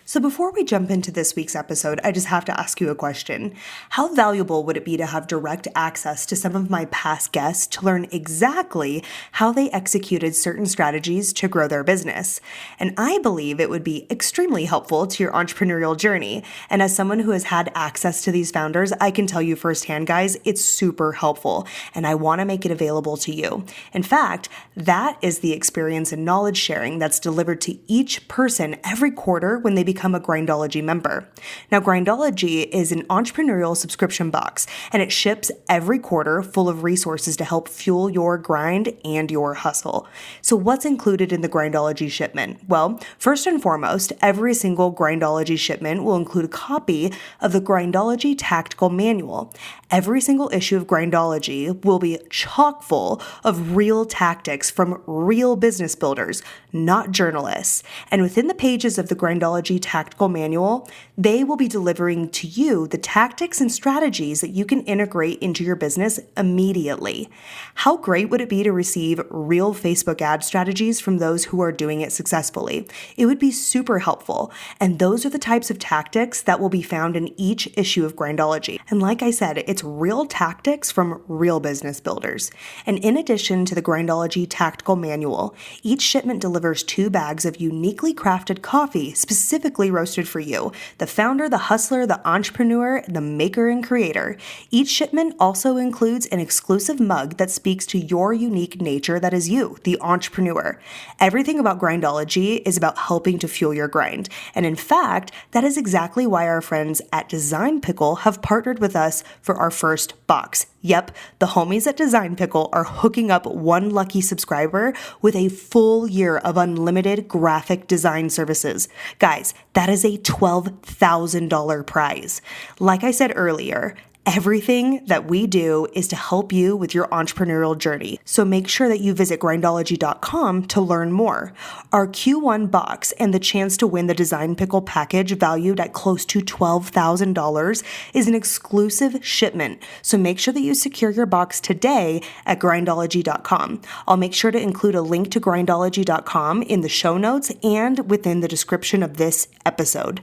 So before we jump into this week's episode, I just have to ask you a question. How valuable would it be to have direct access to some of my past guests to learn exactly how they executed certain strategies to grow their business? And I believe it would be extremely helpful to your entrepreneurial journey. And as someone who has had access to these founders, I can tell you firsthand, guys, it's super helpful. And I want to make it available to you. In fact, that is the experience and knowledge sharing that's delivered to each person every quarter when they become a Grindology member. Now, Grindology is an entrepreneurial subscription box, and it ships every quarter full of resources to help fuel your grind and your hustle. So what's included in the Grindology shipment? Well, first and foremost, every single Grindology shipment will include a copy of the Grindology Tactical Manual. Every single issue of Grindology will be chock full of real tactics from real business builders, not journalists. And within the pages of the Grindology Tactical Manual, they will be delivering to you the tactics and strategies that you can integrate into your business immediately. How great would it be to receive real Facebook ad strategies from those who are doing it successfully? It would be super helpful. And those are the types of tactics that will be found in each issue of Grindology. And like I said, it's real tactics from real business builders. And in addition to the Grindology Tactical Manual, each shipment delivers 2 bags of uniquely crafted coffee specifically roasted for you, the founder, the hustler, the entrepreneur, the maker, and creator. Each shipment also includes an exclusive mug that speaks to your unique nature that is you, the entrepreneur. Everything about Grindology is about helping to fuel your grind. And in fact, that is exactly why our friends at Design Pickle have partnered with us for our first box. Yep, the homies at Design Pickle are hooking up one lucky subscriber with a full year of unlimited graphic design services. Guys, that is a $12,000 prize. Like I said earlier, everything that we do is to help you with your entrepreneurial journey. So make sure that you visit grindology.com to learn more. Our Q1 box and the chance to win the Design Pickle package valued at close to $12,000 is an exclusive shipment. So make sure that you secure your box today at grindology.com. I'll make sure to include a link to grindology.com in the show notes and within the description of this episode.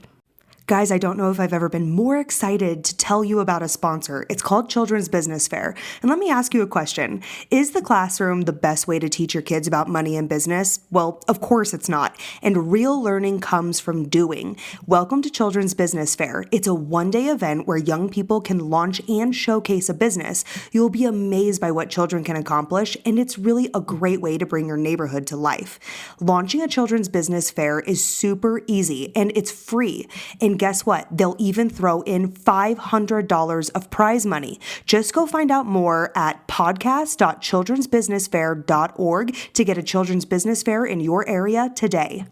Guys, I don't know if I've ever been more excited to tell you about a sponsor. It's called Children's Business Fair. And let me ask you a question. Is the classroom the best way to teach your kids about money and business? Well, of course it's not. And real learning comes from doing. Welcome to Children's Business Fair. It's a one-day event where young people can launch and showcase a business. You'll be amazed by what children can accomplish, and it's really a great way to bring your neighborhood to life. Launching a Children's Business Fair is super easy, and it's free. And guess what? They'll even throw in $500 of prize money. Just go find out more at podcast.childrensbusinessfair.org to get a children's business fair in your area today.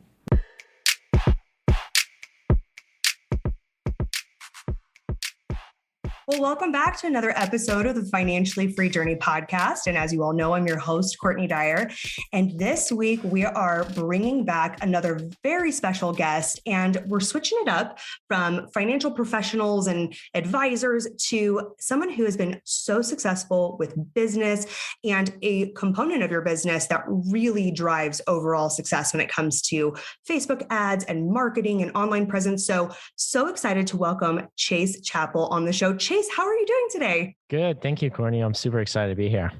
Well, welcome back to another episode of the Financially Free Journey podcast. And as you all know, I'm your host, Courtney Dyer. And this week we are bringing back another very special guest, and we're switching it up from financial professionals and advisors to someone who has been so successful with business and a component of your business that really drives overall success when it comes to Facebook ads and marketing and online presence. So excited to welcome Chase Chappell on the show. Chase, how are you doing today? Good. Thank you, Courtney. I'm super excited to be here.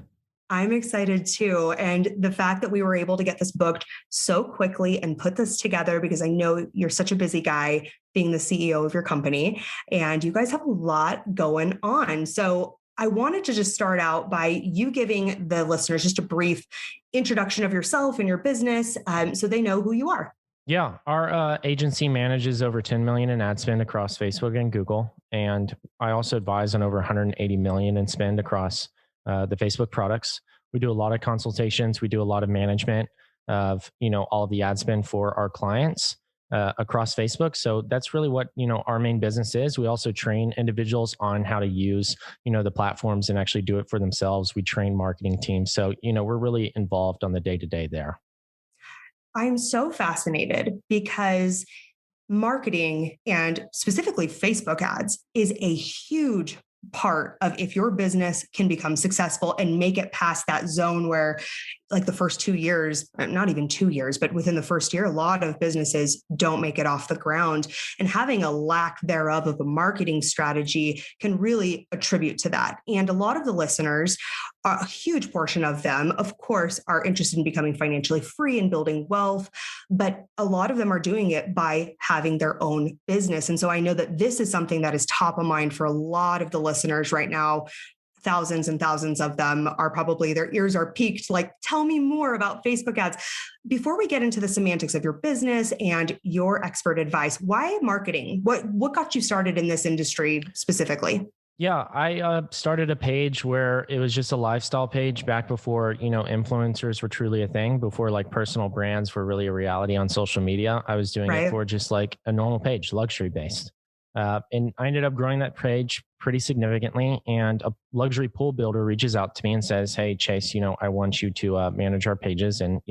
I'm excited too. And the fact that we were able to get this booked so quickly and put this together, because I know you're such a busy guy being the CEO of your company, and you guys have a lot going on. So I wanted to just start out by you giving the listeners just a brief introduction of yourself and your business so they know who you are. Yeah, our agency manages over 10 million in ad spend across Facebook and Google. And I also advise on over 180 million in spend across the Facebook products. We do a lot of consultations. We do a lot of management of, all of the ad spend for our clients across Facebook. So that's really what, our main business is. We also train individuals on how to use, the platforms and actually do it for themselves. We train marketing teams. So, we're really involved on the day-to-day there. I'm so fascinated because marketing, and specifically Facebook ads, is a huge part of if your business can become successful and make it past that zone where like the first 2 years, not even 2 years, but within the first year, a lot of businesses don't make it off the ground. And having a lack thereof of a marketing strategy can really attribute to that. And a lot of the listeners, a huge portion of them, of course, are interested in becoming financially free and building wealth, but a lot of them are doing it by having their own business. And so I know that this is something that is top of mind for a lot of the listeners right now. Thousands and thousands of them are probably, their ears are peaked, like, tell me more about Facebook ads. Before we get into the semantics of your business and your expert advice, why marketing? What got you started in this industry specifically? Yeah, I started a page where it was just a lifestyle page back before, influencers were truly a thing, before like personal brands were really a reality on social media. I was doing it Right? for just like a normal page, luxury based. And I ended up growing that page pretty significantly. And a luxury pool builder reaches out to me and says, "Hey, Chase, I want you to manage our pages and,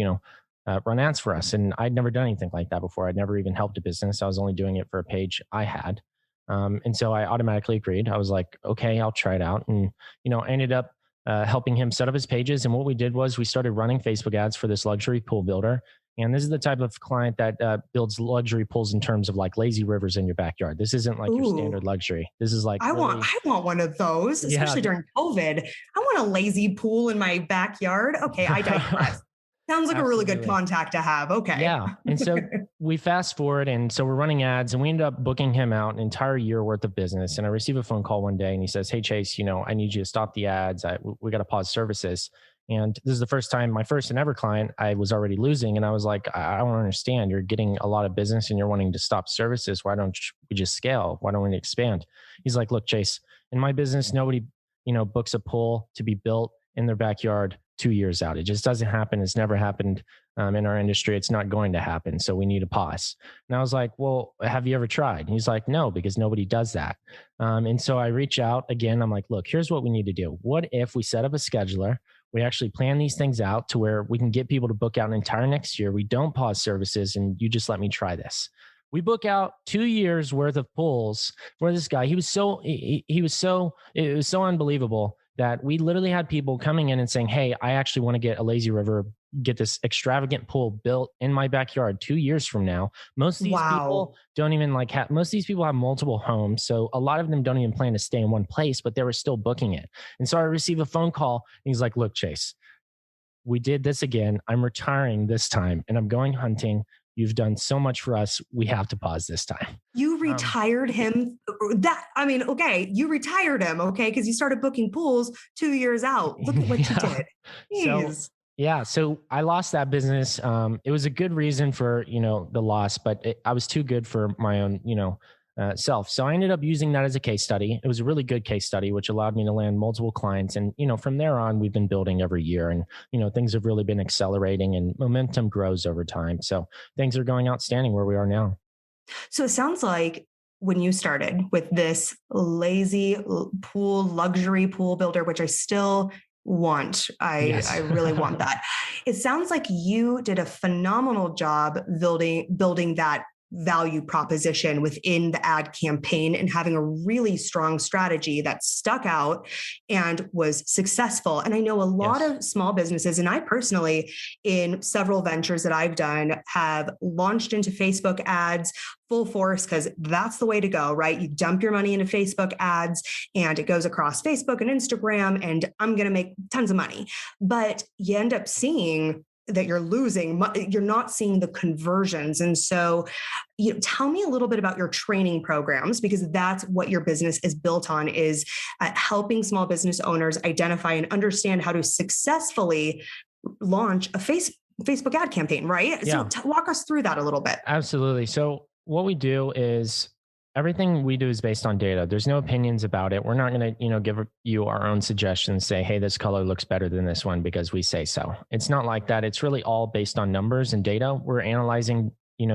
run ads for us." And I'd never done anything like that before. I'd never even helped a business. I was only doing it for a page I had. And so I automatically agreed. I was like, okay, I'll try it out. And, I ended up helping him set up his pages. And what we did was we started running Facebook ads for this luxury pool builder. And this is the type of client that builds luxury pools in terms of like lazy rivers in your backyard. This isn't like your Ooh, standard luxury. This is like I really, want one of those, yeah. especially during COVID. I want a lazy pool in my backyard. Okay, I digress. Sounds like a really good Absolutely. contact to have. Okay. Yeah. And so we fast forward. And so we're running ads and we ended up booking him out an entire year worth of business. And I received a phone call one day and he says, "Hey, Chase, I need you to stop the ads. We got to pause services." And this is the first time, my first and ever client, I was already losing. And I was like, I don't understand. You're getting a lot of business and you're wanting to stop services. Why don't we just scale? Why don't we expand? He's like, "Look, Chase, in my business, nobody, books a pool to be built in their backyard 2 years out. It just doesn't happen. It's never happened in our industry. It's not going to happen. So we need a pause." And I was like, "Well, have you ever tried?" And he's like, "No, because nobody does that." And so I reach out again. I'm like, "Look, here's what we need to do. What if we set up a scheduler? We actually plan these things out to where we can get people to book out an entire next year. We don't pause services and you just let me try this." We book out 2 years worth of pools for this guy. He was so, it was so unbelievable that we literally had people coming in and saying, "Hey, I actually want to get a lazy river, get this extravagant pool built in my backyard 2 years from now." Most of these Wow. people don't even like have, most of these people have multiple homes. So a lot of them don't even plan to stay in one place, but they were still booking it. And so I received a phone call and he's like, "Look, Chase, we did this again. I'm retiring this time and I'm going hunting. You've done so much for us. We have to pause this time." You Um, retired him. Okay, you retired him, okay, because you started booking pools 2 years out. Look at what you yeah. did. So Jeez. yeah, so I lost that business. It was a good reason for the loss, but I was too good for my own self. So I ended up using that as a case study. It was a really good case study, which allowed me to land multiple clients. And from there on, we've been building every year, and things have really been accelerating, and momentum grows over time. So things are going outstanding where we are now. So it sounds like when you started with this pool, luxury pool builder, which I still want, I Yes. really want that. It sounds like you did a phenomenal job building that value proposition within the ad campaign and having a really strong strategy that stuck out and was successful. And I know a lot Yes. of small businesses, and I personally, in several ventures that I've done, have launched into Facebook ads full force because that's the way to go, right? You dump your money into Facebook ads and it goes across Facebook and Instagram, and I'm going to make tons of money. But you end up seeing that you're losing, you're not seeing the conversions. And so, tell me a little bit about your training programs, because that's what your business is built on, is helping small business owners identify and understand how to successfully launch a Facebook ad campaign, right? So Yeah. walk us through that a little bit. Absolutely. So what we do is everything we do is based on data. There's no opinions about it. We're not going to, give you our own suggestions, say, "Hey, this color looks better than this one because we say so." It's not like that. It's really all based on numbers and data. We're analyzing,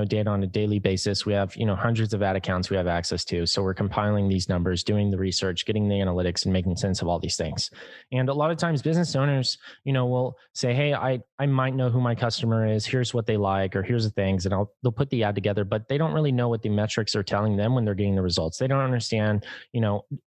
data on a daily basis. We have, hundreds of ad accounts we have access to. So we're compiling these numbers, doing the research, getting the analytics, and making sense of all these things. And a lot of times business owners, will say, "Hey, I might know who my customer is. Here's what they like, or here's the things, and they'll put the ad together. But they don't really know what the metrics are telling them when they're getting the results. They don't understand.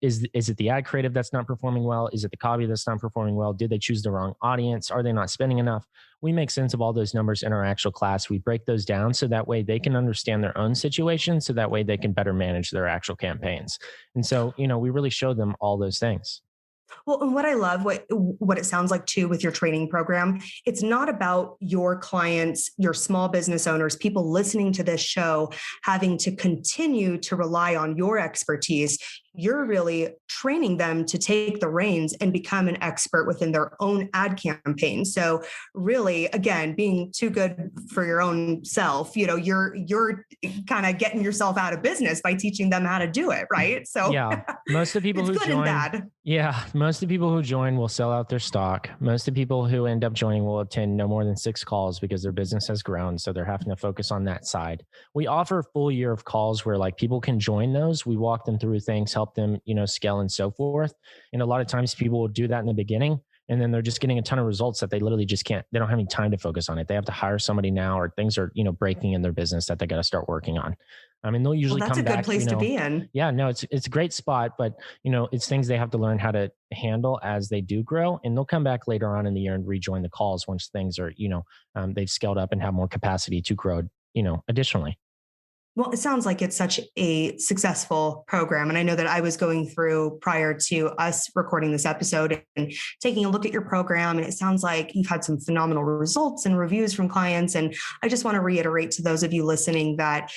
Is it the ad creative that's not performing well? Is it the copy that's not performing well? Did they choose the wrong audience? Are they not spending enough? We make sense of all those numbers in our actual class. We break those down so that way they can understand their own situation, so that way they can better manage their actual campaigns. And so, we really show them all those things. Well, and what I love, what it sounds like too with your training program, it's not about your clients, your small business owners, people listening to this show having to continue to rely on your expertise. You're really training them to take the reins and become an expert within their own ad campaign. So really, again, being too good for your own self, you're kind of getting yourself out of business by teaching them how to do it, right? So Yeah, most of the people it's who good and join, bad. yeah, most of the people who join will sell out their stock. Most of the people who end up joining will attend no more than 6 calls because their business has grown, so they're having to focus on that side. We offer a full year of calls where like people can join those. We walk them through things, help them, scale and so forth. And a lot of times people will do that in the beginning, and then they're just getting a ton of results that they literally just can't. They don't have any time to focus on it. They have to hire somebody now, or things are, breaking in their business that they got to start working on. I mean, they'll Well, usually that's come a good back, place to be in. yeah, no, it's a great spot, but it's things they have to learn how to handle as they do grow, and they'll come back later on in the year and rejoin the calls once things are, they've scaled up and have more capacity to grow, additionally. Well, it sounds like it's such a successful program. And I know that I was going through prior to us recording this episode and taking a look at your program. And it sounds like you've had some phenomenal results and reviews from clients. And I just want to reiterate to those of you listening that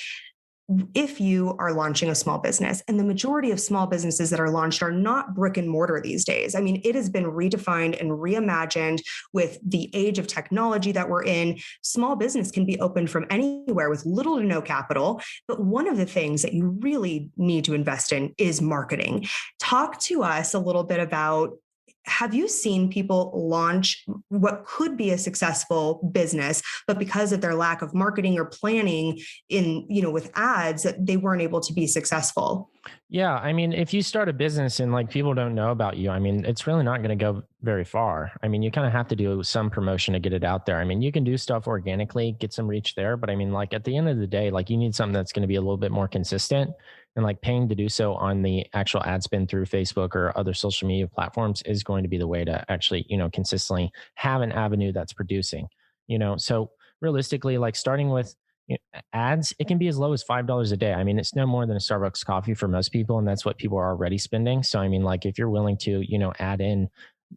if you are launching a small business, and the majority of small businesses that are launched are not brick and mortar these days. I mean, it has been redefined and reimagined with the age of technology that we're in. Small business can be opened from anywhere with little to no capital. But one of the things that you really need to invest in is marketing. Talk to us a little bit about, have you seen people launch what could be a successful business, but because of their lack of marketing or planning with ads, that they weren't able to be successful? Yeah, I mean, if you start a business and like people don't know about you, I mean, it's really not going to go very far. I mean, you kind of have to do some promotion to get it out there. I mean, you can do stuff organically, get some reach there, but I mean, like at the end of the day, like you need something that's going to be a little bit more consistent, and like paying to do so on the actual ad spend through Facebook or other social media platforms is going to be the way to actually, consistently have an avenue that's producing, so realistically, like starting with ads, it can be as low as $5 a day. I mean, it's no more than a Starbucks coffee for most people, and that's what people are already spending. So I mean, like if you're willing to, add in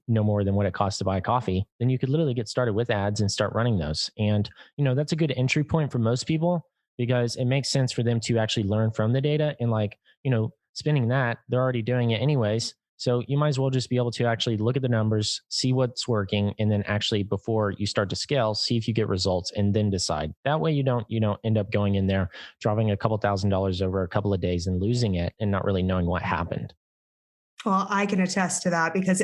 no more than what it costs to buy coffee, then you could literally get started with ads and start running those. And that's a good entry point for most people, because it makes sense for them to actually learn from the data, and like, spending that, they're already doing it anyways. So you might as well just be able to actually look at the numbers, see what's working, and then actually before you start to scale, see if you get results and then decide. That way you don't, end up going in there, dropping a couple $1,000s over a couple of days and losing it and not really knowing what happened. Well, I can attest to that because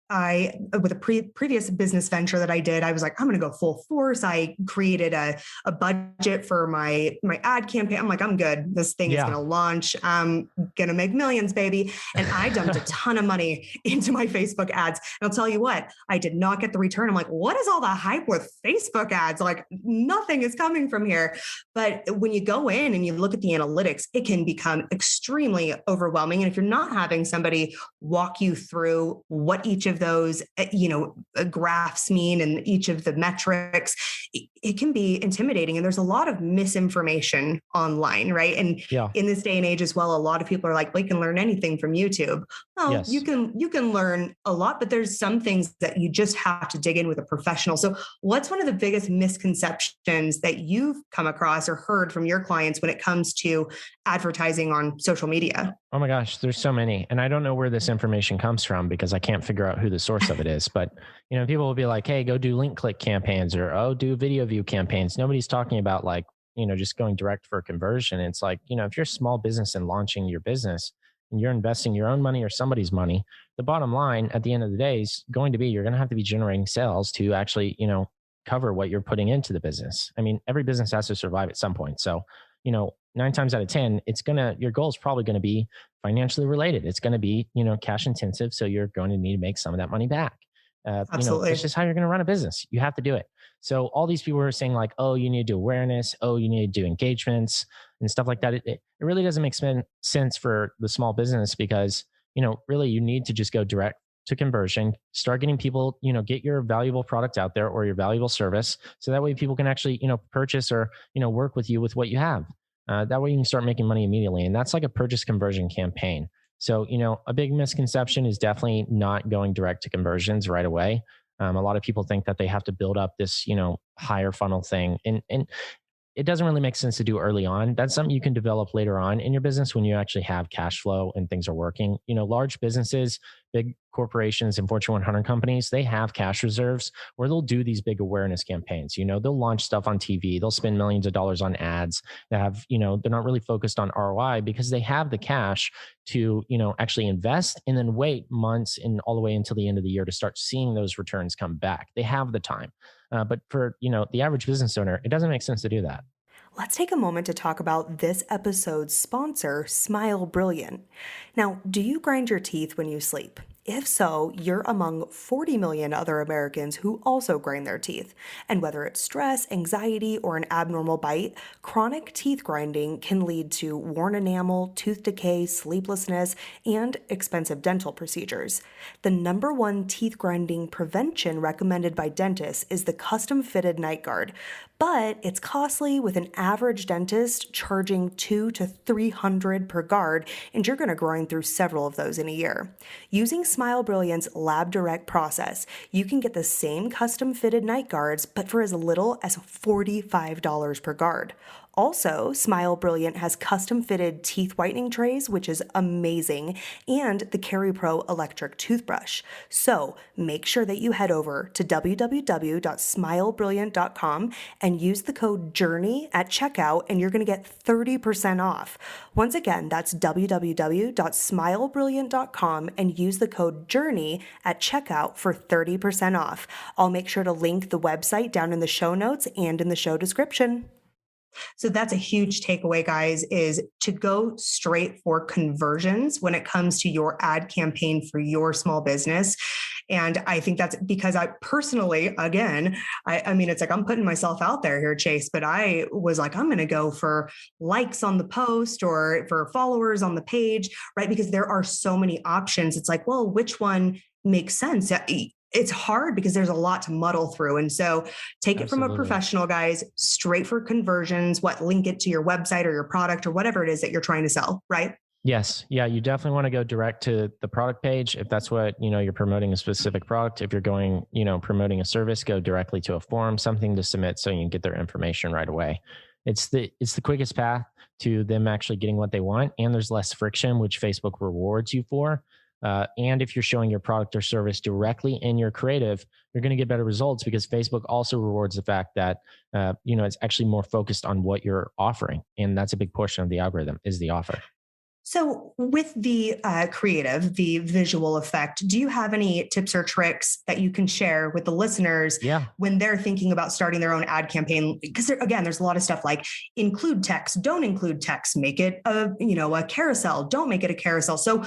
with a previous business venture that I did, I was like, I'm going to go full force. I created a budget for my ad campaign. I'm like, I'm good. This thing is going Yeah. to launch. I'm going to make millions, baby. And I dumped a ton of money into my Facebook ads. And I'll tell you what, I did not get the return. I'm like, what is all the hype with Facebook ads? Like nothing is coming from here. But when you go in and you look at the analytics, it can become extremely overwhelming. And if you're not having somebody walk you through what each of those, graphs mean and each of the metrics, it can be intimidating. And there's a lot of misinformation online, right? And Yeah. in this day and age as well, a lot of people are like, we can learn anything from YouTube. Well, Yes. you can learn a lot, but there's some things that you just have to dig in with a professional. So what's one of the biggest misconceptions that you've come across or heard from your clients when it comes to advertising on social media? Oh my gosh, there's so many. And I don't know where this information comes from because I can't figure out who the source of it is. But, people will be like, hey, go do link click campaigns, or, oh, do video view campaigns. Nobody's talking about like, just going direct for conversion. It's like, if you're a small business and launching your business and you're investing your own money or somebody's money, the bottom line at the end of the day is going to be, you're going to have to be generating sales to actually, cover what you're putting into the business. I mean, every business has to survive at some point. So, 9 times out of 10, your goal is probably going to be financially related. It's going to be, cash intensive. So you're going to need to make some of that money back. Absolutely. That's just how you're going to run a business. You have to do it. So all these people are saying like, oh, you need to do awareness. Oh, you need to do engagements and stuff like that. It really doesn't make sense for the small business because, really you need to just go direct to conversion, start getting people, get your valuable product out there or your valuable service. So that way people can actually, purchase or, work with you with what you have. That way you can start making money immediately. And that's like a purchase conversion campaign. So, a big misconception is definitely not going direct to conversions right away. A lot of people think that they have to build up this, higher funnel thing. And it doesn't really make sense to do early on. That's something you can develop later on in your business when you actually have cash flow and things are working. Large businesses, big corporations and Fortune 100 companies, they have cash reserves where they'll do these big awareness campaigns. They'll launch stuff on TV, they'll spend millions of dollars on ads that have, they're not really focused on ROI because they have the cash to, actually invest and then wait months and all the way until the end of the year to start seeing those returns come back. They have the time. But for, the average business owner, it doesn't make sense to do that. Let's take a moment to talk about this episode's sponsor, Smile Brilliant. Now, do you grind your teeth when you sleep? If so, you're among 40 million other Americans who also grind their teeth. And whether it's stress, anxiety, or an abnormal bite, chronic teeth grinding can lead to worn enamel, tooth decay, sleeplessness, and expensive dental procedures. The number one teeth grinding prevention recommended by dentists is the custom fitted night guard. But it's costly, with an average dentist charging $200 to $300 per guard, and you're going to grind through several of those in a year. Using Smile Brilliant's Lab Direct process, you can get the same custom fitted night guards, but for as little as $45 per guard. Also, Smile Brilliant has custom fitted teeth whitening trays, which is amazing, and the Carry Pro electric toothbrush. So make sure that you head over to www.smilebrilliant.com and use the code JOURNEY at checkout, and you're going to get 30% off. Once again, that's www.smilebrilliant.com and use the code JOURNEY at checkout for 30% off. I'll make sure to link the website down in the show notes and in the show description. So that's a huge takeaway, guys, is to go straight for conversions when it comes to your ad campaign for your small business. And I think that's because I personally, again, I mean, it's like I'm putting myself out there here, Chase, but I was like, I'm going to go for likes on the post or for followers on the page, right? Because there are so many options. It's like, well, which one makes sense? It's hard because there's a lot to muddle through. And so take it from a professional, guys, straight for conversions, link it to your website or your product or whatever it is that you're trying to sell, right? Yes. Yeah. You definitely want to go direct to the product page. If that's what, you're promoting a specific product. If you're going, promoting a service, go directly to a form, something to submit so you can get their information right away. It's the quickest path to them actually getting what they want. And there's less friction, which Facebook rewards you for. And if you're showing your product or service directly in your creative, you're going to get better results because Facebook also rewards the fact that, it's actually more focused on what you're offering. And that's a big portion of the algorithm is the offer. So with the creative, the visual effect, do you have any tips or tricks that you can share with the listeners when they're thinking about starting their own ad campaign? Because again, there's a lot of stuff like include text, don't include text, make it a carousel, don't make it a carousel. So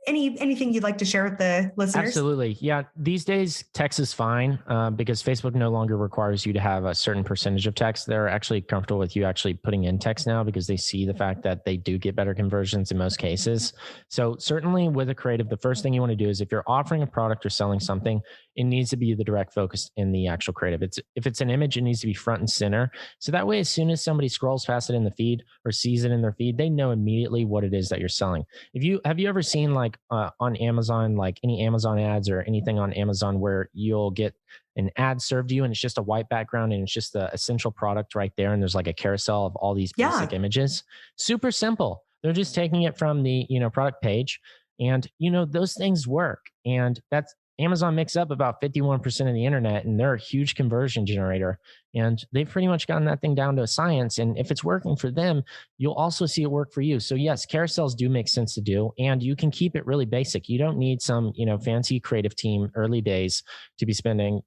anything you'd like to share with the listeners? Absolutely. Yeah. These days, text is fine because Facebook no longer requires you to have a certain percentage of text. They're actually comfortable with you actually putting in text now because they see the fact that they do get better conversions in most cases. So certainly with a creative, the first thing you want to do is if you're offering a product or selling something, it needs to be the direct focus in the actual creative. If it's an image, it needs to be front and center. So that way, as soon as somebody scrolls past it in the feed or sees it in their feed, they know immediately what it is that you're selling. Have you ever seen like on Amazon, like any Amazon ads or anything on Amazon where you'll get an ad served to you and it's just a white background and it's just the essential product right there. And there's like a carousel of all these basic images. Super simple. They're just taking it from the, product page and, those things work. And that's Amazon makes up about 51% of the internet and they're a huge conversion generator. And they've pretty much gotten that thing down to a science. And if it's working for them, you'll also see it work for you. So yes, carousels do make sense to do. And you can keep it really basic. You don't need some, fancy creative team early days to be spending,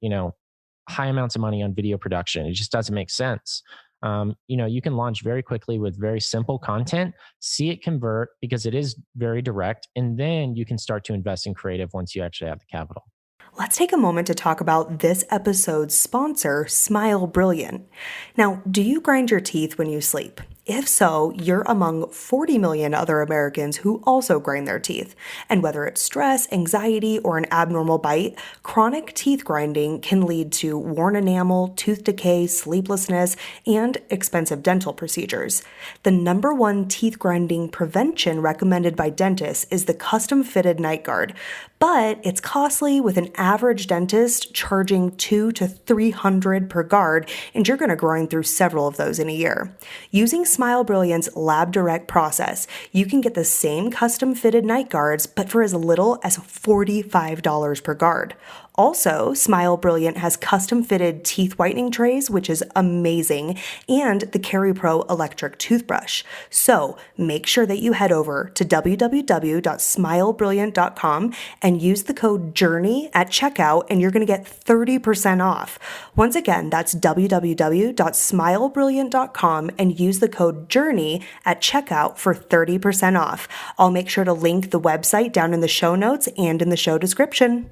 high amounts of money on video production. It just doesn't make sense. You can launch very quickly with very simple content, see it convert because it is very direct. And then you can start to invest in creative once you actually have the capital. let's take a moment to talk about this episode's sponsor, Smile Brilliant. Now, do you grind your teeth when you sleep? If so, you're among 40 million other Americans who also grind their teeth. And whether it's stress, anxiety, or an abnormal bite, chronic teeth grinding can lead to worn enamel, tooth decay, sleeplessness, and expensive dental procedures. The number one teeth grinding prevention recommended by dentists is the custom fitted night guard, but it's costly, with an average dentist charging $200 to $300 per guard, and you're going to grind through several of those in a year. Using Smile Brilliant's Lab Direct process, you can get the same custom fitted night guards, but for as little as $45 per guard. Also, Smile Brilliant has custom fitted teeth whitening trays, which is amazing, and the Carry Pro electric toothbrush. So make sure that you head over to www.smilebrilliant.com and use the code JOURNEY at checkout, and you're going to get 30% off. Once again, that's www.smilebrilliant.com and use the code JOURNEY at checkout for 30% off. I'll make sure to link the website down in the show notes and in the show description.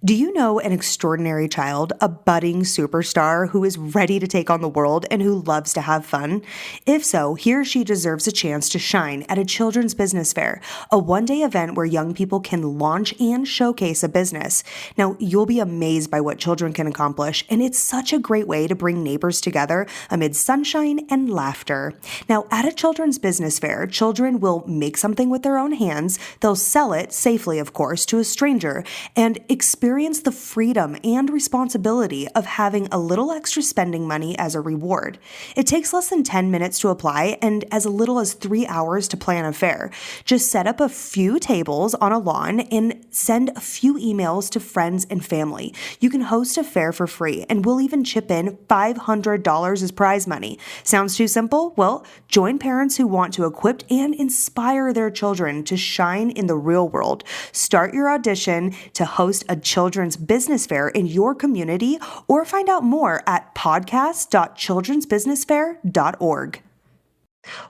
Do you know an extraordinary child, a budding superstar who is ready to take on the world and who loves to have fun? If so, he or she deserves a chance to shine at a children's business fair, a one-day event where young people can launch and showcase a business. Now, you'll be amazed by what children can accomplish, and it's such a great way to bring neighbors together amid sunshine and laughter. Now, at a children's business fair, children will make something with their own hands, they'll sell it, safely of course, to a stranger, and experience the freedom and responsibility of having a little extra spending money as a reward. It takes less than 10 minutes to apply and as little as 3 hours to plan a fair. Just set up a few tables on a lawn and send a few emails to friends and family. You can host a fair for free, and we'll even chip in $500 as prize money. Sounds too simple? Well, join parents who want to equip and inspire their children to shine in the real world. Start your audition to host a children's business fair in your community, or find out more at podcast.childrensbusinessfair.org.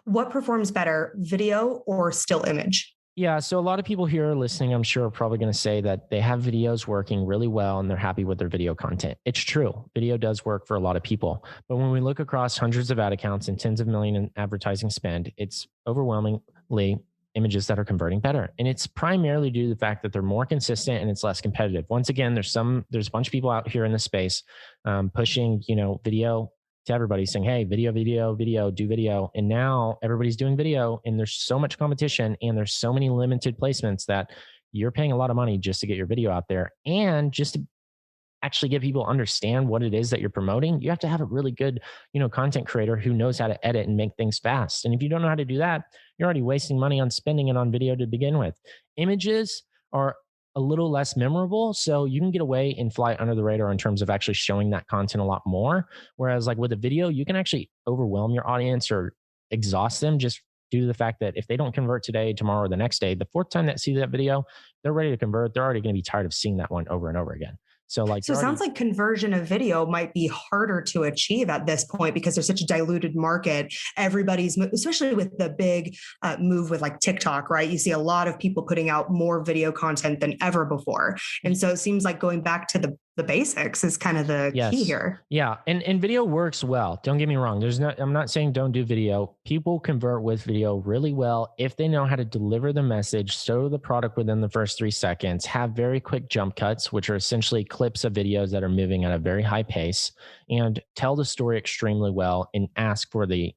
What performs better, video or still image? Yeah, so a lot of people here listening, I'm sure, are probably going to say that they have videos working really well and they're happy with their video content. It's true. Video does work for a lot of people. But when we look across hundreds of ad accounts and tens of millions in advertising spend, it's overwhelmingly images that are converting better. And it's primarily due to the fact that they're more consistent and it's less competitive. Once again, there's a bunch of people out here in the space pushing, video to everybody, saying, hey, video, do video. And now everybody's doing video, and there's so much competition and there's so many limited placements that you're paying a lot of money just to get your video out there. And just to actually get people understand what it is that you're promoting, you have to have a really good, content creator who knows how to edit and make things fast. And if you don't know how to do that, you're already wasting money on spending it on video to begin with. Images are a little less memorable, so you can get away and fly under the radar in terms of actually showing that content a lot more. Whereas like with a video, you can actually overwhelm your audience or exhaust them just due to the fact that if they don't convert today, tomorrow, or the next day, the fourth time that see that video, they're ready to convert. They're already going to be tired of seeing that one over and over again. So it sounds like conversion of video might be harder to achieve at this point because there's such a diluted market. Everybody's, especially with the big move with like TikTok, right? You see a lot of people putting out more video content than ever before. And so it seems like going back to the basics is kind of the key here. Yeah. And video works well. Don't get me wrong. I'm not saying don't do video. People convert with video really well if they know how to deliver the message, show the product within the first 3 seconds, have very quick jump cuts, which are essentially clips of videos that are moving at a very high pace, and tell the story extremely well and ask for the,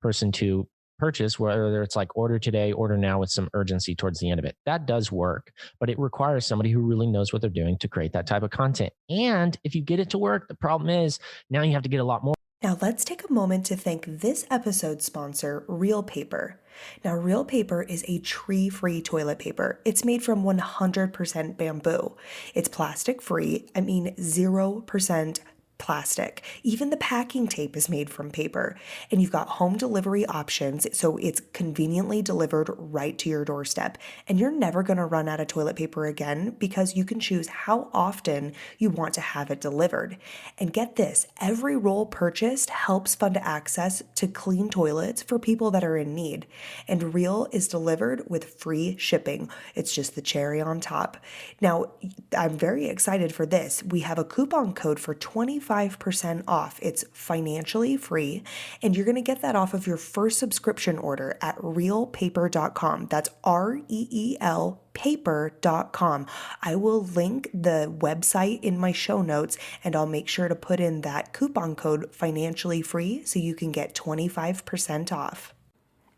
person to purchase, whether it's like order today, order now, with some urgency towards the end of it. That does work, but it requires somebody who really knows what they're doing to create that type of content. And if you get it to work, the problem is now you have to get a lot more. Now let's take a moment to thank this episode's sponsor, Real Paper. Now, Real Paper is a tree-free toilet paper. It's made from 100% bamboo. It's plastic-free. 0% plastic. Even the packing tape is made from paper. And you've got home delivery options, so it's conveniently delivered right to your doorstep. And you're never going to run out of toilet paper again because you can choose how often you want to have it delivered. And get this, every roll purchased helps fund access to clean toilets for people that are in need. And Reel is delivered with free shipping. It's just the cherry on top. Now, I'm very excited for this. We have a coupon code for 25% off. It's financially free, and you're going to get that off of your first subscription order at reelpaper.com. That's REEL paper.com. I will link the website in my show notes, and I'll make sure to put in that coupon code financially free so you can get 25% off.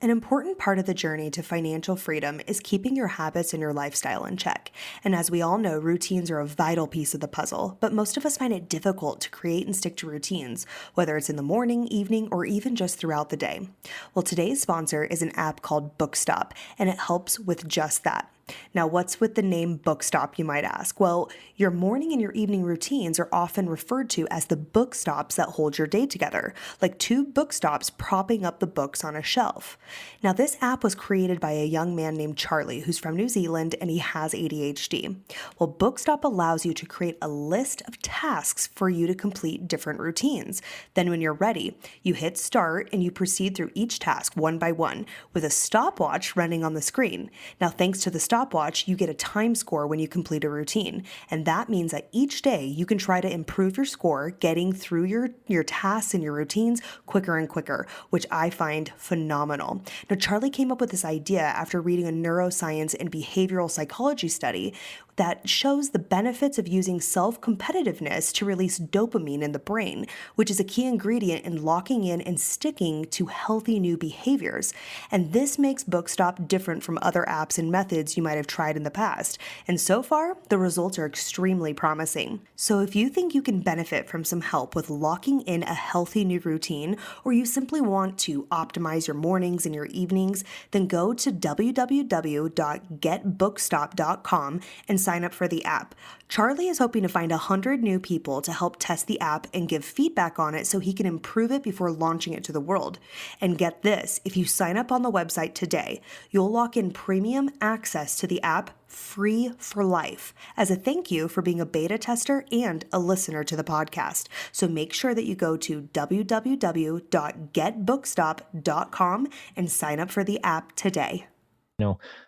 An important part of the journey to financial freedom is keeping your habits and your lifestyle in check. And as we all know, routines are a vital piece of the puzzle, but most of us find it difficult to create and stick to routines, whether it's in the morning, evening, or even just throughout the day. Well, today's sponsor is an app called Bookstop, and it helps with just that. Now, what's with the name Bookstop, you might ask? Well, your morning and your evening routines are often referred to as the book stops that hold your day together, like two book stops propping up the books on a shelf. Now, this app was created by a young man named Charlie, who's from New Zealand, and he has ADHD. Well, Bookstop allows you to create a list of tasks for you to complete different routines. Then when you're ready, you hit start and you proceed through each task one by one with a stopwatch running on the screen. Now, thanks to the stopwatch, you get a time score when you complete a routine. And that means that each day you can try to improve your score, getting through your tasks and your routines quicker and quicker, which I find phenomenal. Now, Charlie came up with this idea after reading a neuroscience and behavioral psychology study that shows the benefits of using self-competitiveness to release dopamine in the brain, which is a key ingredient in locking in and sticking to healthy new behaviors. And this makes Bookstop different from other apps and methods you might have tried in the past. And so far, the results are extremely promising. So if you think you can benefit from some help with locking in a healthy new routine, or you simply want to optimize your mornings and your evenings, then go to www.getbookstop.com and sign up for the app. Charlie is hoping to find 100 new people to help test the app and give feedback on it so he can improve it before launching it to the world. And get this, if you sign up on the website today, you'll lock in premium access to the app free for life as a thank you for being a beta tester and a listener to the podcast. So make sure that you go to www.getbookstop.com and sign up for the app today.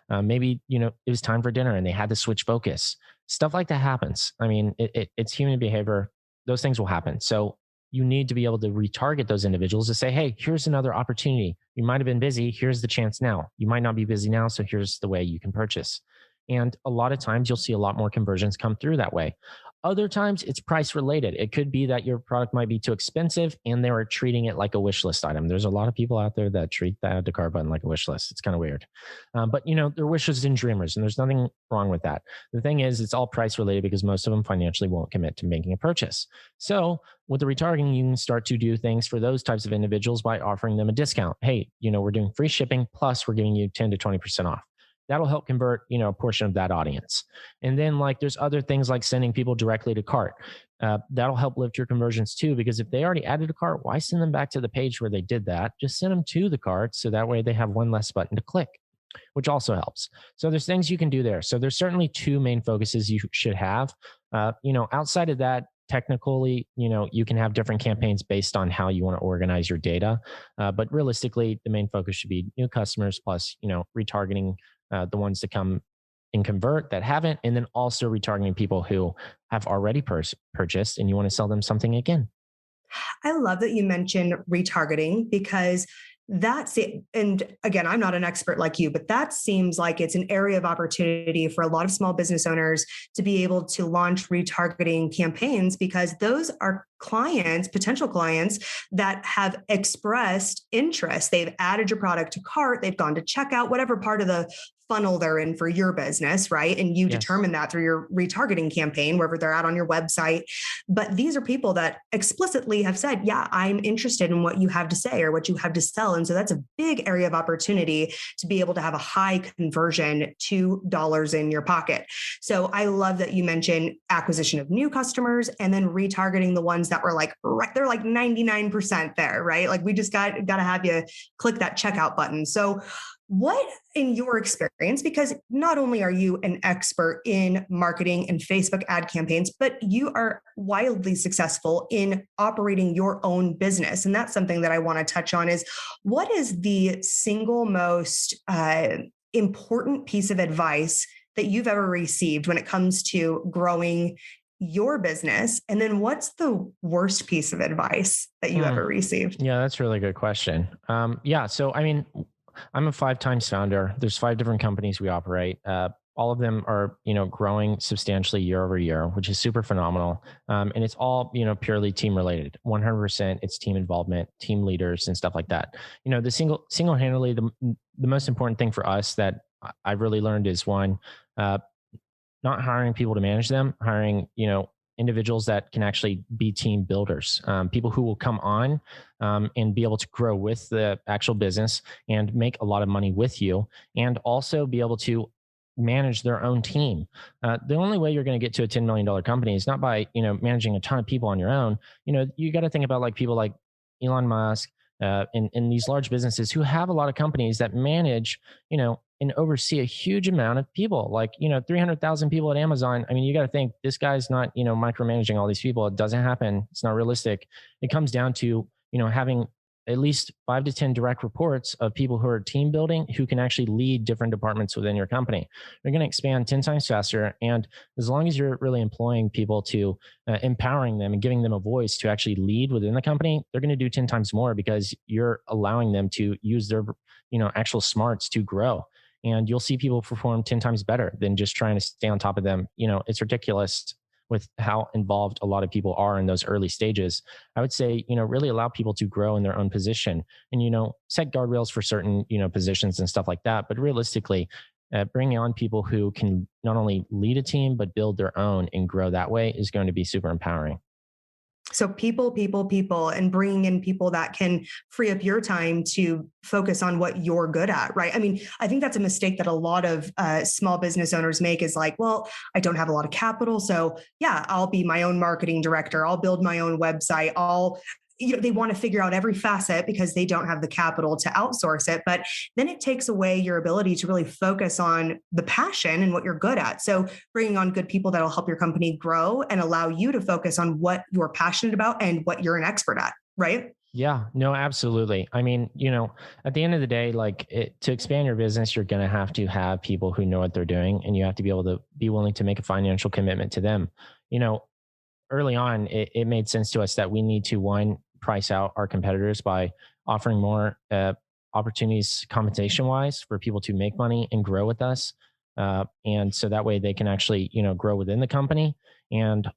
Maybe, it was time for dinner and they had to switch focus. Stuff like that happens. I mean, it's human behavior. Those things will happen. So you need to be able to retarget those individuals to say, hey, here's another opportunity. You might have been busy. Here's the chance now. You might not be busy now. So here's the way you can purchase. And a lot of times you'll see a lot more conversions come through that way. Other times it's price related. It could be that your product might be too expensive and they were treating it like a wish list item. There's a lot of people out there that treat the add to cart button like a wish list. It's kind of weird. But they're wishes and dreamers, and there's nothing wrong with that. The thing is, it's all price related because most of them financially won't commit to making a purchase. So with the retargeting, you can start to do things for those types of individuals by offering them a discount. Hey, we're doing free shipping, plus we're giving you 10 to 20% off. That'll help convert, a portion of that audience. And then there's other things like sending people directly to cart. That'll help lift your conversions too, because if they already added a cart, why send them back to the page where they did that? Just send them to the cart. So that way they have one less button to click, which also helps. So there's things you can do there. So there's certainly two main focuses you should have. Outside of that, technically, you can have different campaigns based on how you want to organize your data. But realistically, the main focus should be new customers plus, retargeting the ones that come and convert that haven't, and then also retargeting people who have already purchased and you want to sell them something again. I love that you mentioned retargeting because that's it. And again, I'm not an expert like you, but that seems like it's an area of opportunity for a lot of small business owners to be able to launch retargeting campaigns, because those are clients, potential clients that have expressed interest. They've added your product to cart, they've gone to checkout, whatever part of the funnel they're in for your business, right? And you Yes. determine that through your retargeting campaign, wherever they're at on your website. But these are people that explicitly have said, yeah, I'm interested in what you have to say or what you have to sell. And so that's a big area of opportunity to be able to have a high conversion to dollars in your pocket. So I love that you mentioned acquisition of new customers and then retargeting the ones that were like, right, they're like 99% there, right? Like we just got to have you click that checkout button. So what, in your experience, because not only are you an expert in marketing and Facebook ad campaigns, but you are wildly successful in operating your own business. And that's something that I want to touch on is what is the single most important piece of advice that you've ever received when it comes to growing your business? And then what's the worst piece of advice that you Hmm. ever received? Yeah, that's a really good question. Yeah, so I mean, I'm a 5 times founder. There's 5 different companies we operate. All of them are, growing substantially year over year, which is super phenomenal. And it's all, purely team related. 100%. It's team involvement, team leaders, and stuff like that. The single handedly the most important thing for us that I've really learned is one, uh, not hiring people to manage them, hiring, individuals that can actually be team builders, people who will come on and be able to grow with the actual business and make a lot of money with you, and also be able to manage their own team. The only way you're going to get to a $10 million company is not by, managing a ton of people on your own. You got to think about like people like Elon Musk, in these large businesses who have a lot of companies that manage, and oversee a huge amount of people, like, 300,000 people at Amazon. I mean, you got to think this guy's not, micromanaging all these people. It doesn't happen. It's not realistic. It comes down to, having at least 5 to 10 direct reports of people who are team building, who can actually lead different departments within your company. You're going to expand 10 times faster. And as long as you're really employing people to empowering them and giving them a voice to actually lead within the company, they're going to do 10 times more because you're allowing them to use their, actual smarts to grow. And you'll see people perform 10 times better than just trying to stay on top of them. It's ridiculous with how involved a lot of people are in those early stages. I would say, really allow people to grow in their own position and, set guardrails for certain, positions and stuff like that. But realistically, bringing on people who can not only lead a team, but build their own and grow that way is going to be super empowering. So people, and bringing in people that can free up your time to focus on what you're good at, right? I mean, I think that's a mistake that a lot of small business owners make is like, well, I don't have a lot of capital. So yeah, I'll be my own marketing director. I'll build my own website. They want to figure out every facet because they don't have the capital to outsource it. But then it takes away your ability to really focus on the passion and what you're good at. So bringing on good people that'll help your company grow and allow you to focus on what you're passionate about and what you're an expert at, right? Yeah, no, absolutely. I mean, at the end of the day, to expand your business, you're going to have people who know what they're doing, and you have to be able to be willing to make a financial commitment to them. Early on, it made sense to us that we need to, one, price out our competitors by offering more opportunities compensation wise for people to make money and grow with us. And so that way they can actually, grow within the company. And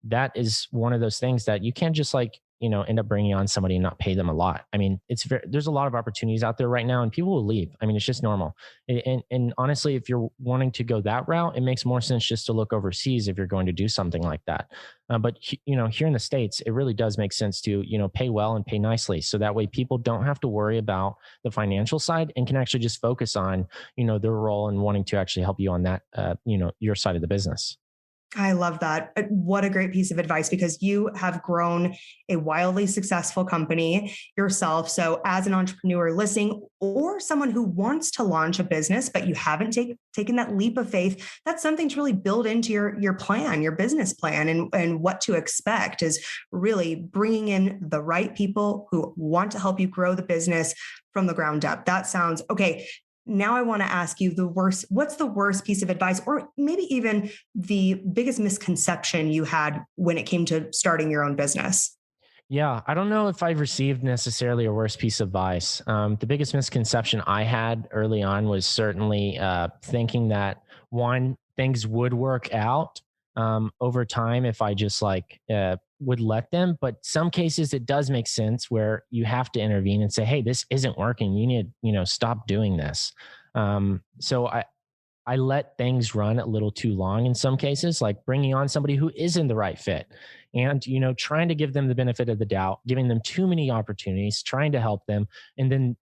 that is one of those things that you can't just end up bringing on somebody and not pay them a lot. I mean, there's a lot of opportunities out there right now, and people will leave. I mean, it's just normal. And honestly, if you're wanting to go that route, it makes more sense just to look overseas if you're going to do something like that. But here in the States, it really does make sense to, pay well and pay nicely. So that way people don't have to worry about the financial side and can actually just focus on, their role and wanting to actually help you on that, your side of the business. I love that. What a great piece of advice, because you have grown a wildly successful company yourself. So, as an entrepreneur listening, or someone who wants to launch a business, but you haven't taken that leap of faith, that's something to really build into your plan, your business plan, and what to expect is really bringing in the right people who want to help you grow the business from the ground up. That sounds okay. Now I want to ask you what's the worst piece of advice, or maybe even the biggest misconception you had when it came to starting your own business? Yeah, I don't know if I've received necessarily a worse piece of advice. The biggest misconception I had early on was certainly thinking that, one, things would work out over time if I just would let them. But some cases it does make sense where you have to intervene and say, "Hey, this isn't working. You need to, stop doing this." So I let things run a little too long in some cases, like bringing on somebody who isn't the right fit and, trying to give them the benefit of the doubt, giving them too many opportunities, trying to help them. And then,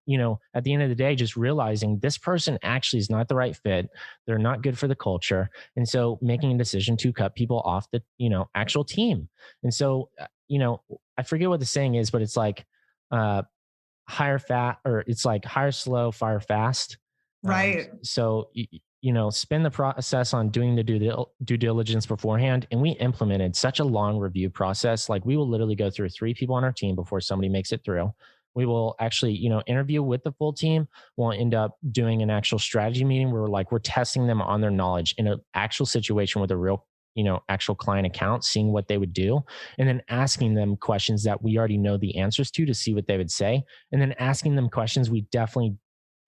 at the end of the day, just realizing this person actually is not the right fit. They're not good for the culture. And so making a decision to cut people off the, actual team. And so, I forget what the saying is, but it's like, uh, hire fat, or it's like hire slow, fire fast. Right. So spend the process on doing the due diligence beforehand. And we implemented such a long review process. Like we will literally go through 3 people on our team before somebody makes it through. We will actually, interview with the full team. We'll end up doing an actual strategy meeting where we're testing them on their knowledge in an actual situation with a real, actual client account, seeing what they would do, and then asking them questions that we already know the answers to see what they would say. And then asking them questions we definitely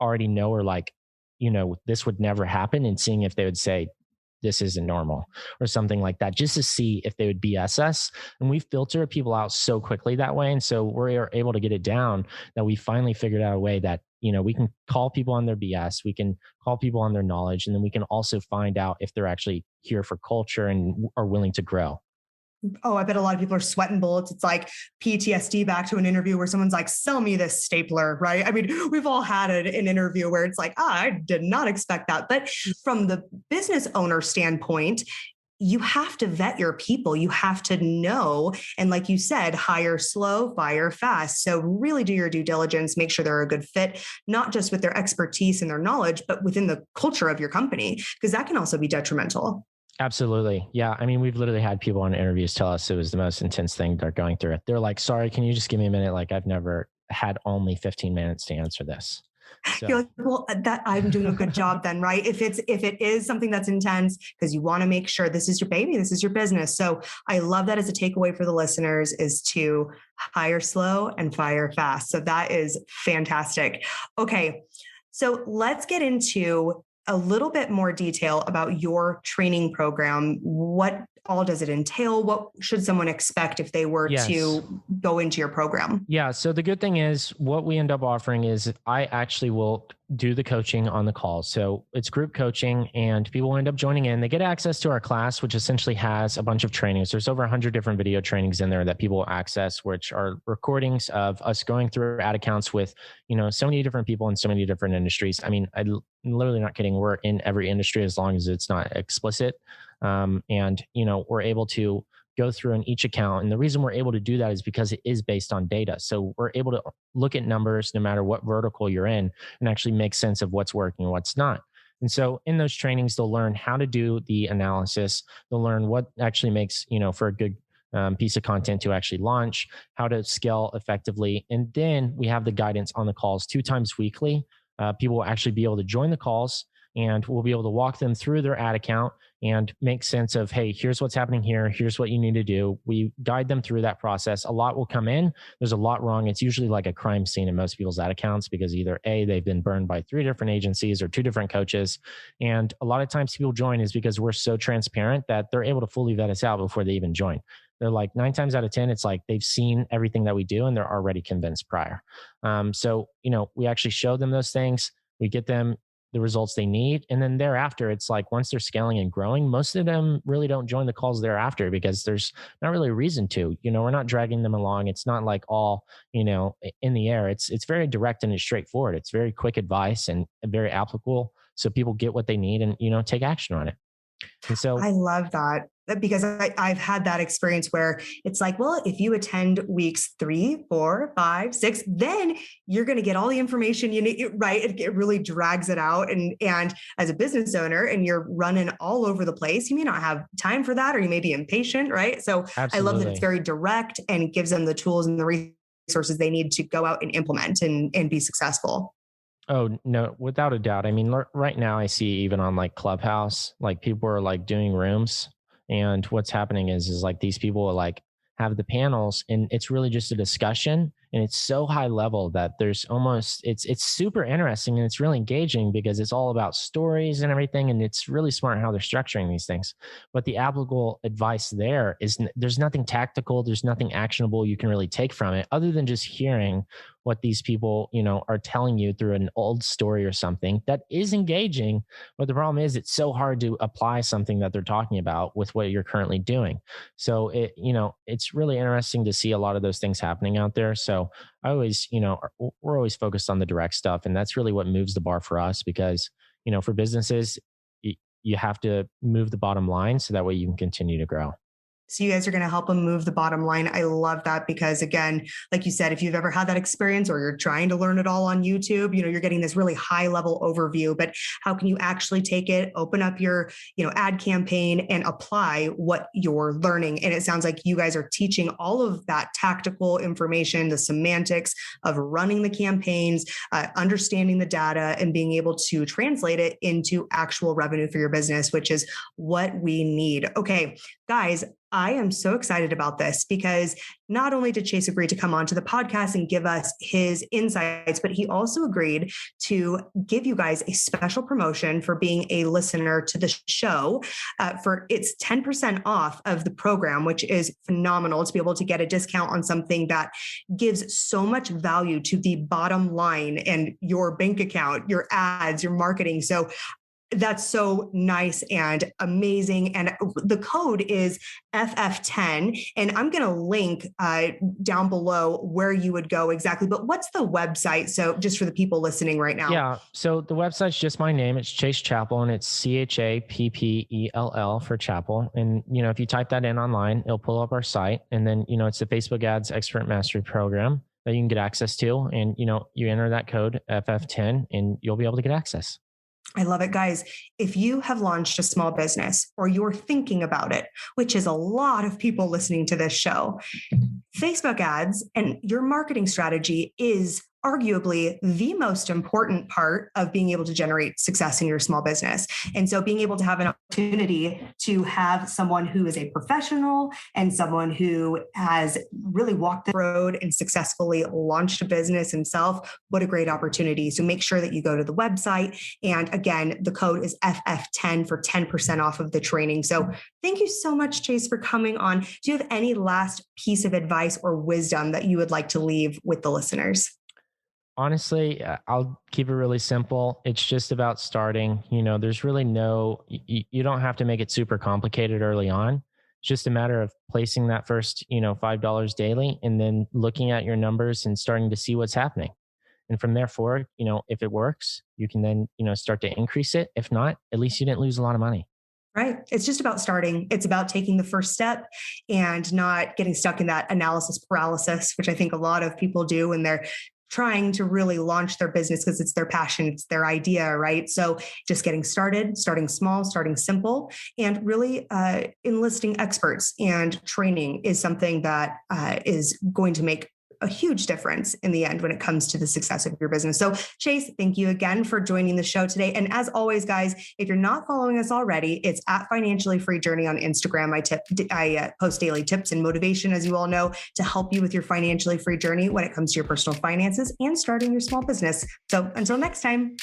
already know are like, this would never happen, and seeing if they would say, this isn't normal or something like that, just to see if they would BS us. And we filter people out so quickly that way. And so we're able to get it down that we finally figured out a way that, we can call people on their BS, we can call people on their knowledge, and then we can also find out if they're actually here for culture and are willing to grow. Oh, I bet a lot of people are sweating bullets. It's like PTSD back to an interview where someone's like, sell me this stapler, right? I mean, we've all had an interview where it's like, I did not expect that. But from the business owner standpoint, you have to vet your people. You have to know. And like you said, hire slow, fire fast. So really do your due diligence, make sure they're a good fit, not just with their expertise and their knowledge, but within the culture of your company, because that can also be detrimental. Absolutely. Yeah. I mean, we've literally had people on interviews tell us it was the most intense thing they're going through. They're like, sorry, can you just give me a minute? Like, I've never had only 15 minutes to answer this. So. You're like, well, that I'm doing a good job then, right? If it is something that's intense, because you want to make sure this is your baby, this is your business. So I love that as a takeaway for the listeners is to hire slow and fire fast. So that is fantastic. Okay. So let's get into a little bit more detail about your training program. What all does it entail? What should someone expect if they were to go into your program? Yeah. So the good thing is what we end up offering is I actually will do the coaching on the call. So it's group coaching and people will end up joining in. They get access to our class, which essentially has a bunch of trainings. There's over 100 different video trainings in there that people will access, which are recordings of us going through ad accounts with, so many different people in so many different industries. I mean, I'm literally not kidding. We're in every industry as long as it's not explicit. And we're able to go through in each account. And the reason we're able to do that is because it is based on data. So we're able to look at numbers no matter what vertical you're in and actually make sense of what's working and what's not. And so in those trainings, they'll learn how to do the analysis. They'll learn what actually makes, for a good piece of content to actually launch, how to scale effectively. And then we have the guidance on the calls 2 times weekly. People will actually be able to join the calls and we'll be able to walk them through their ad account and make sense of, hey, here's what's happening here. Here's what you need to do. We guide them through that process. A lot will come in. There's a lot wrong. It's usually like a crime scene in most people's ad accounts because either A, they've been burned by 3 different agencies or 2 different coaches. And a lot of times people join is because we're so transparent that they're able to fully vet us out before they even join. They're like 9 times out of 10, it's like they've seen everything that we do and they're already convinced prior. So, we actually show them those things. We get them the results they need. And then thereafter, it's like once they're scaling and growing, most of them really don't join the calls thereafter because there's not really a reason to. We're not dragging them along. It's not like all, in the air. It's very direct and it's straightforward. It's very quick advice and very applicable. So people get what they need and, take action on it. And so I love that because I've had that experience where it's like, well, if you attend weeks 3, 4, 5, 6, then you're going to get all the information you need, right? It really drags it out. And as a business owner and you're running all over the place, you may not have time for that, or you may be impatient, right? So absolutely. I love that it's very direct and it gives them the tools and the resources they need to go out and implement and be successful. Oh, no, without a doubt. I mean, right now I see even on like Clubhouse, like people are like doing rooms and what's happening is like these people will like have the panels and it's really just a discussion and it's so high level that there's almost, it's super interesting and it's really engaging because it's all about stories and everything. And it's really smart how they're structuring these things. But the applicable advice there is there's nothing tactical. There's nothing actionable you can really take from it other than just hearing what these people, are telling you through an old story or something that is engaging. But the problem is it's so hard to apply something that they're talking about with what you're currently doing. So it's really interesting to see a lot of those things happening out there. So I always, we're always focused on the direct stuff. And that's really what moves the bar for us because, for businesses, you have to move the bottom line so that way you can continue to grow. So you guys are going to help them move the bottom line. I love that because again, like you said, if you've ever had that experience or you're trying to learn it all on YouTube, you're getting this really high level overview, but how can you actually take it, open up your, ad campaign and apply what you're learning? And it sounds like you guys are teaching all of that tactical information, the semantics of running the campaigns, understanding the data and being able to translate it into actual revenue for your business, which is what we need. Okay, guys, I am so excited about this because not only did Chase agree to come onto the podcast and give us his insights, but he also agreed to give you guys a special promotion for being a listener to the show. For it's 10% off of the program, which is phenomenal to be able to get a discount on something that gives so much value to the bottom line and your bank account, your ads, your marketing. So that's so nice and amazing. And the code is FF10. And I'm going to link down below where you would go exactly. But what's the website? So just for the people listening right now. Yeah. So the website's just my name. It's Chase Chappell and it's CHAPPELL for Chappell. And, if you type that in online, it'll pull up our site. And then, it's the Facebook Ads Expert Mastery Program that you can get access to. And, you enter that code FF10 and you'll be able to get access. I love it, guys. If you have launched a small business or you're thinking about it, which is a lot of people listening to this show, Facebook ads and your marketing strategy is arguably the most important part of being able to generate success in your small business. And so being able to have an opportunity to have someone who is a professional and someone who has really walked the road and successfully launched a business himself, what a great opportunity. So make sure that you go to the website. And again, the code is FF10 for 10% off of the training. So thank you so much, Chase, for coming on. Do you have any last piece of advice or wisdom that you would like to leave with the listeners? Honestly, I'll keep it really simple. It's just about starting. There's really you don't have to make it super complicated early on. It's just a matter of placing that first, $5 daily and then looking at your numbers and starting to see what's happening. And from there forward, if it works, you can then, start to increase it. If not, at least you didn't lose a lot of money. Right. It's just about starting. It's about taking the first step and not getting stuck in that analysis paralysis, which I think a lot of people do when they're trying to really launch their business because it's their passion, it's their idea, right? So just getting started, starting small, starting simple, and really enlisting experts and training is something that is going to make a huge difference in the end when it comes to the success of your business. So Chase, thank you again for joining the show today. And as always, guys, if you're not following us already, it's at Financially Free Journey on Instagram. I post daily tips and motivation, as you all know, to help you with your financially free journey when it comes to your personal finances and starting your small business. So until next time.